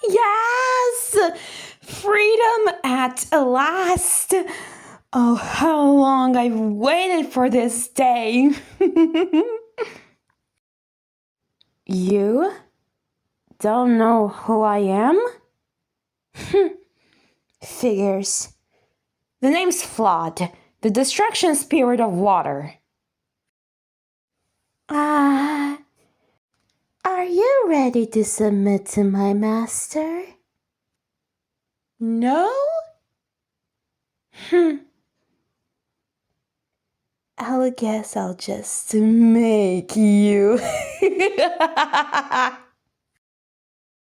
Yes! Freedom at last! Oh, how long I've waited for this day! You don't know who I am? Figures. The name's flawed. The destruction spirit of water. Are you ready to submit to my master? No? I guess I'll just make you.